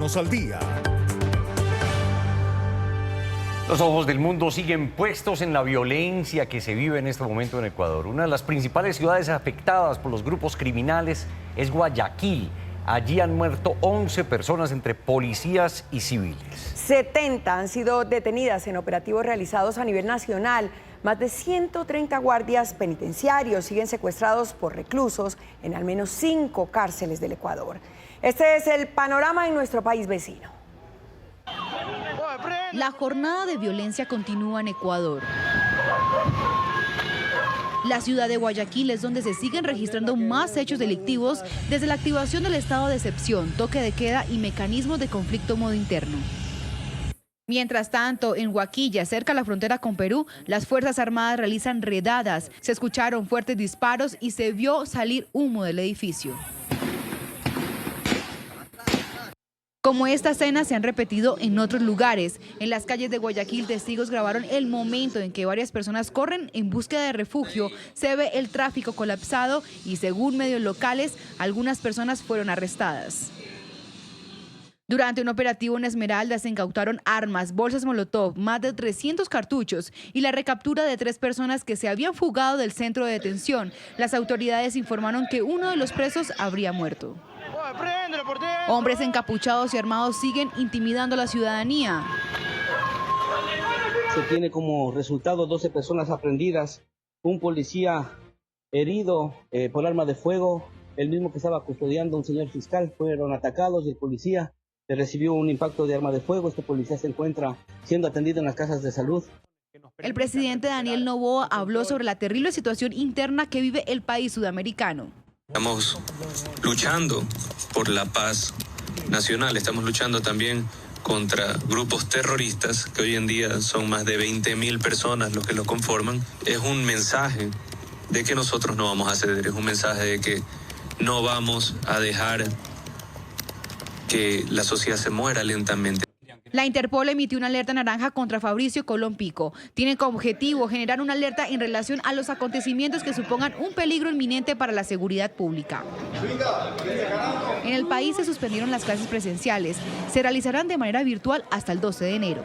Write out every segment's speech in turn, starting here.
Manos al Día. Los ojos del mundo siguen puestos en la violencia que se vive en este momento en Ecuador. Una de las principales ciudades afectadas por los grupos criminales es Guayaquil. Allí han muerto 11 personas entre policías y civiles. 70 han sido detenidas en operativos realizados a nivel nacional. Más de 130 guardias penitenciarios siguen secuestrados por reclusos en al menos 5 cárceles del Ecuador. Este es el panorama en nuestro país vecino. La jornada de violencia continúa en Ecuador. La ciudad de Guayaquil es donde se siguen registrando más hechos delictivos desde la activación del estado de excepción, toque de queda y mecanismos de conflicto modo interno. Mientras tanto, en Huaquilla, cerca a la frontera con Perú, las Fuerzas Armadas realizan redadas. Se escucharon fuertes disparos y se vio salir humo del edificio. Como esta escena se han repetido en otros lugares. En las calles de Guayaquil, testigos grabaron el momento en que varias personas corren en búsqueda de refugio. Se ve el tráfico colapsado y, según medios locales, algunas personas fueron arrestadas. Durante un operativo en Esmeralda se incautaron armas, bolsas molotov, más de 300 cartuchos y la recaptura de 3 personas que se habían fugado del centro de detención. Las autoridades informaron que uno de los presos habría muerto. Hombres encapuchados y armados siguen intimidando a la ciudadanía. Se tiene como resultado 12 personas aprehendidas, un policía herido por arma de fuego, el mismo que estaba custodiando a un señor fiscal, fueron atacados y el policía recibió un impacto de arma de fuego. Este policía se encuentra siendo atendido en las casas de salud. El presidente Daniel Noboa habló sobre la terrible situación interna que vive el país sudamericano. Estamos luchando por la paz nacional, estamos luchando también contra grupos terroristas que hoy en día son más de 20.000 personas los que lo conforman. Es un mensaje de que nosotros no vamos a ceder, es un mensaje de que no vamos a dejar que la sociedad se muera lentamente. La Interpol emitió una alerta naranja contra Fabricio Colón Pico. Tiene como objetivo generar una alerta en relación a los acontecimientos que supongan un peligro inminente para la seguridad pública. En el país se suspendieron las clases presenciales. Se realizarán de manera virtual hasta el 12 de enero.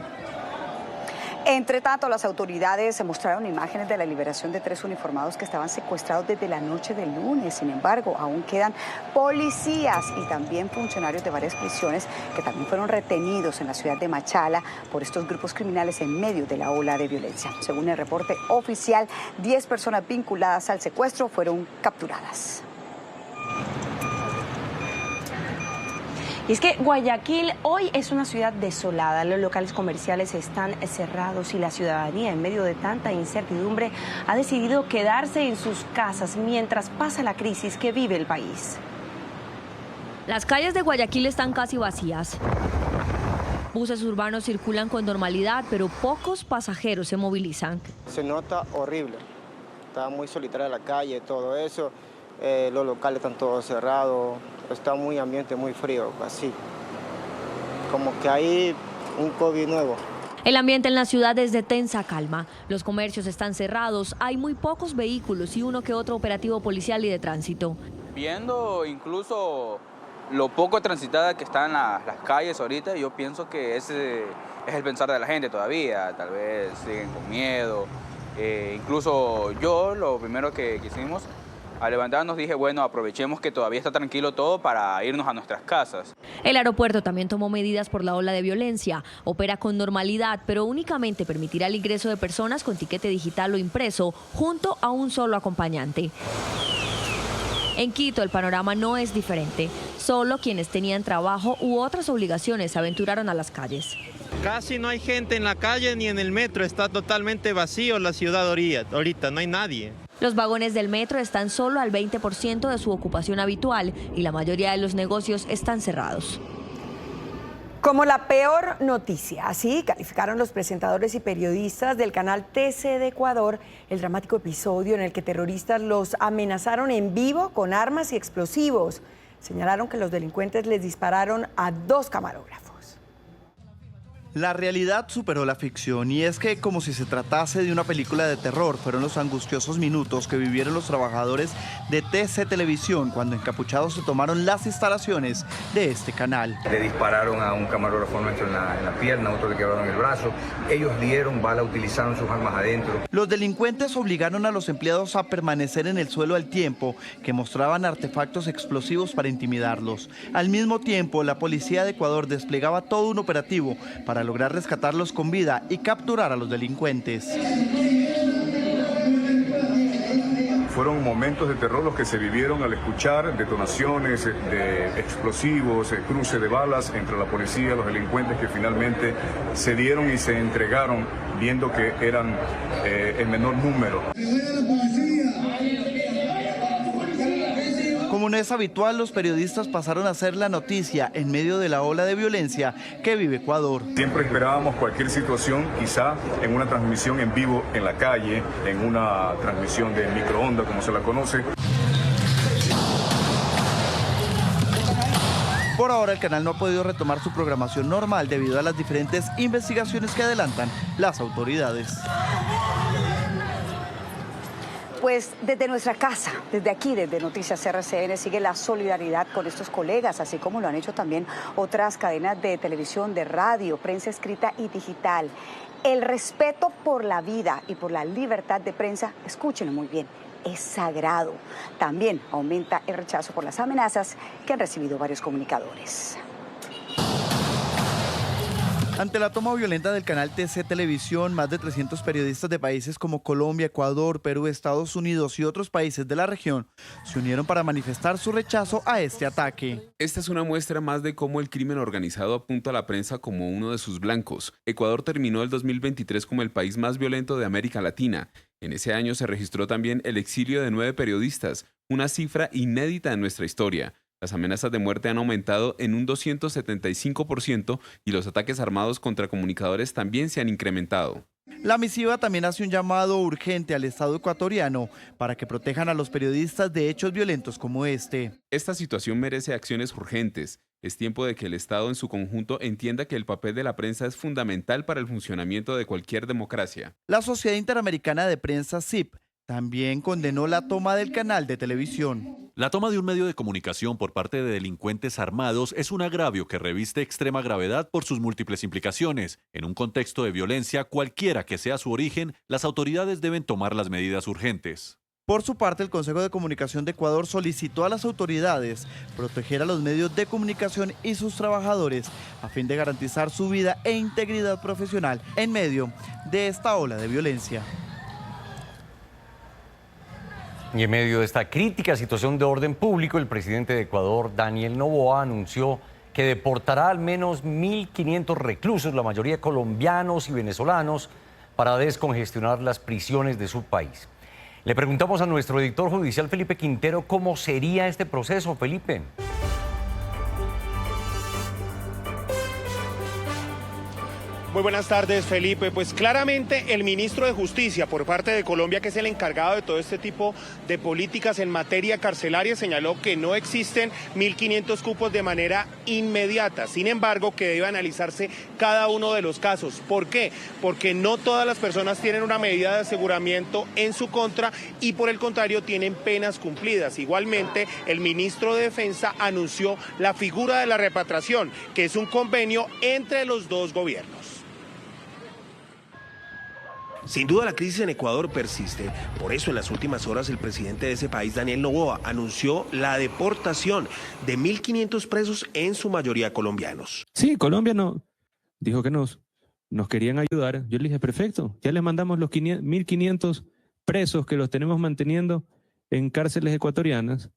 Entre tanto, las autoridades mostraron imágenes de la liberación de 3 uniformados que estaban secuestrados desde la noche del lunes. Sin embargo, aún quedan policías y también funcionarios de varias prisiones que también fueron retenidos en la ciudad de Machala por estos grupos criminales en medio de la ola de violencia. Según el reporte oficial, 10 personas vinculadas al secuestro fueron capturadas. Y es que Guayaquil hoy es una ciudad desolada, los locales comerciales están cerrados y la ciudadanía, en medio de tanta incertidumbre, ha decidido quedarse en sus casas mientras pasa la crisis que vive el país. Las calles de Guayaquil están casi vacías. Buses urbanos circulan con normalidad, pero pocos pasajeros se movilizan. Se nota horrible, está muy solitaria la calle, todo eso. Los locales están todos cerrados, está muy ambiente muy frío, así, como que hay un COVID nuevo. El ambiente en la ciudad es de tensa calma. Los comercios están cerrados, hay muy pocos vehículos y uno que otro operativo policial y de tránsito. Viendo incluso lo poco transitada que están las calles ahorita, yo pienso que ese es el pensar de la gente todavía, tal vez siguen con miedo. Incluso yo lo primero que quisimos al levantarnos dije, bueno, aprovechemos que todavía está tranquilo todo para irnos a nuestras casas. El aeropuerto también tomó medidas por la ola de violencia. Opera con normalidad, pero únicamente permitirá el ingreso de personas con tiquete digital o impreso, junto a un solo acompañante. En Quito el panorama no es diferente. Solo quienes tenían trabajo u otras obligaciones se aventuraron a las calles. Casi no hay gente en la calle ni en el metro, está totalmente vacío la ciudad ahorita, no hay nadie. Los vagones del metro están solo al 20% de su ocupación habitual y la mayoría de los negocios están cerrados. Como la peor noticia, así calificaron los presentadores y periodistas del canal TC de Ecuador el dramático episodio en el que terroristas los amenazaron en vivo con armas y explosivos. Señalaron que los delincuentes les dispararon a 2 camarógrafos. La realidad superó la ficción y es que, como si se tratase de una película de terror, fueron los angustiosos minutos que vivieron los trabajadores de TC Televisión cuando encapuchados se tomaron las instalaciones de este canal. Le dispararon a un camarógrafo nuestro en la pierna, otro le quebraron el brazo. Ellos dieron bala, utilizaron sus armas adentro. Los delincuentes obligaron a los empleados a permanecer en el suelo al tiempo que mostraban artefactos explosivos para intimidarlos. Al mismo tiempo, la policía de Ecuador desplegaba todo un operativo para lograr rescatarlos con vida y capturar a los delincuentes. Fueron momentos de terror los que se vivieron al escuchar detonaciones de explosivos, cruce de balas entre la policía y los delincuentes que finalmente se dieron y se entregaron viendo que eran el menor número. Como no es habitual, los periodistas pasaron a ser la noticia en medio de la ola de violencia que vive Ecuador. Siempre esperábamos cualquier situación, quizá en una transmisión en vivo en la calle, en una transmisión de microondas, como se la conoce. Por ahora, el canal no ha podido retomar su programación normal debido a las diferentes investigaciones que adelantan las autoridades. Pues desde nuestra casa, desde aquí, desde Noticias RCN, sigue la solidaridad con estos colegas, así como lo han hecho también otras cadenas de televisión, de radio, prensa escrita y digital. El respeto por la vida y por la libertad de prensa, escúchenlo muy bien, es sagrado. También aumenta el rechazo por las amenazas que han recibido varios comunicadores. Ante la toma violenta del canal TC Televisión, más de 300 periodistas de países como Colombia, Ecuador, Perú, Estados Unidos y otros países de la región se unieron para manifestar su rechazo a este ataque. Esta es una muestra más de cómo el crimen organizado apunta a la prensa como uno de sus blancos. Ecuador terminó el 2023 como el país más violento de América Latina. En ese año se registró también el exilio de 9 periodistas, una cifra inédita en nuestra historia. Las amenazas de muerte han aumentado en un 275% y los ataques armados contra comunicadores también se han incrementado. La misiva también hace un llamado urgente al Estado ecuatoriano para que protejan a los periodistas de hechos violentos como este. Esta situación merece acciones urgentes. Es tiempo de que el Estado en su conjunto entienda que el papel de la prensa es fundamental para el funcionamiento de cualquier democracia. La Sociedad Interamericana de Prensa, SIP, también condenó la toma del canal de televisión. La toma de un medio de comunicación por parte de delincuentes armados es un agravio que reviste extrema gravedad por sus múltiples implicaciones. En un contexto de violencia, cualquiera que sea su origen, las autoridades deben tomar las medidas urgentes. Por su parte, el Consejo de Comunicación de Ecuador solicitó a las autoridades proteger a los medios de comunicación y sus trabajadores a fin de garantizar su vida e integridad profesional en medio de esta ola de violencia. Y en medio de esta crítica situación de orden público, el presidente de Ecuador, Daniel Noboa, anunció que deportará al menos 1.500 reclusos, la mayoría colombianos y venezolanos, para descongestionar las prisiones de su país. Le preguntamos a nuestro editor judicial, Felipe Quintero, cómo sería este proceso, Felipe. Muy buenas tardes, Felipe. Pues claramente el ministro de Justicia por parte de Colombia, que es el encargado de todo este tipo de políticas en materia carcelaria, señaló que no existen 1.500 cupos de manera inmediata. Sin embargo, que debe analizarse cada uno de los casos. ¿Por qué? Porque no todas las personas tienen una medida de aseguramiento en su contra y por el contrario tienen penas cumplidas. Igualmente, el ministro de Defensa anunció la figura de la repatriación, que es un convenio entre los dos gobiernos. Sin duda la crisis en Ecuador persiste, por eso en las últimas horas el presidente de ese país, Daniel Noboa, anunció la deportación de 1.500 presos, en su mayoría colombianos. Sí, Colombia dijo que nos querían ayudar. Yo le dije, perfecto, ya les mandamos los 1.500 presos que los tenemos manteniendo en cárceles ecuatorianas,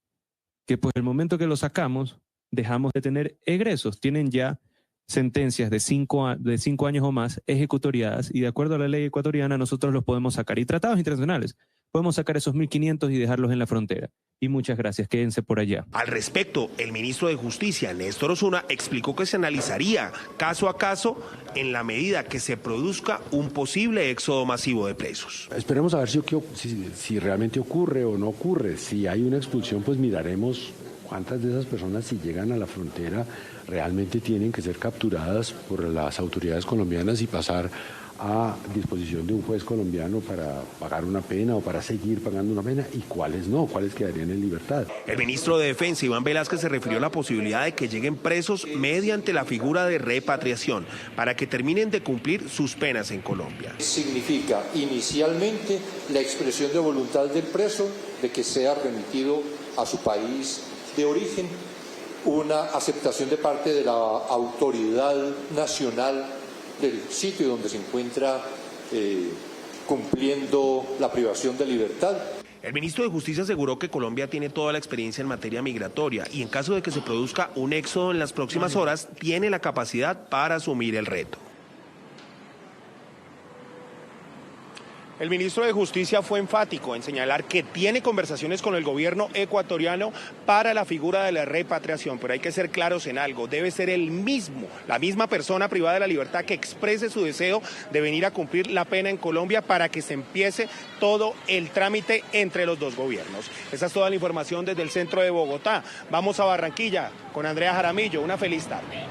que pues el momento que los sacamos dejamos de tener egresos, tienen ya sentencias de 5 años o más ejecutoriadas y de acuerdo a la ley ecuatoriana nosotros los podemos sacar. Y tratados internacionales, podemos sacar esos 1.500 y dejarlos en la frontera. Y muchas gracias, quédense por allá. Al respecto, el ministro de Justicia, Néstor Osuna, explicó que se analizaría caso a caso en la medida que se produzca un posible éxodo masivo de presos. Esperemos a ver si realmente ocurre o no ocurre. Si hay una expulsión, pues miraremos ¿Cuántas de esas personas, si llegan a la frontera, realmente tienen que ser capturadas por las autoridades colombianas y pasar a disposición de un juez colombiano para pagar una pena o para seguir pagando una pena? ¿Y cuáles no? ¿Cuáles quedarían en libertad? El ministro de Defensa, Iván Velázquez, se refirió a la posibilidad de que lleguen presos mediante la figura de repatriación para que terminen de cumplir sus penas en Colombia. Significa inicialmente la expresión de voluntad del preso de que sea remitido a su país de origen, una aceptación de parte de la autoridad nacional del sitio donde se encuentra cumpliendo la privación de libertad. El ministro de Justicia aseguró que Colombia tiene toda la experiencia en materia migratoria y en caso de que se produzca un éxodo en las próximas horas, tiene la capacidad para asumir el reto. El ministro de Justicia fue enfático en señalar que tiene conversaciones con el gobierno ecuatoriano para la figura de la repatriación, pero hay que ser claros en algo, debe ser la misma persona privada de la libertad que exprese su deseo de venir a cumplir la pena en Colombia para que se empiece todo el trámite entre los dos gobiernos. Esa es toda la información desde el centro de Bogotá. Vamos a Barranquilla con Andrea Jaramillo. Una feliz tarde.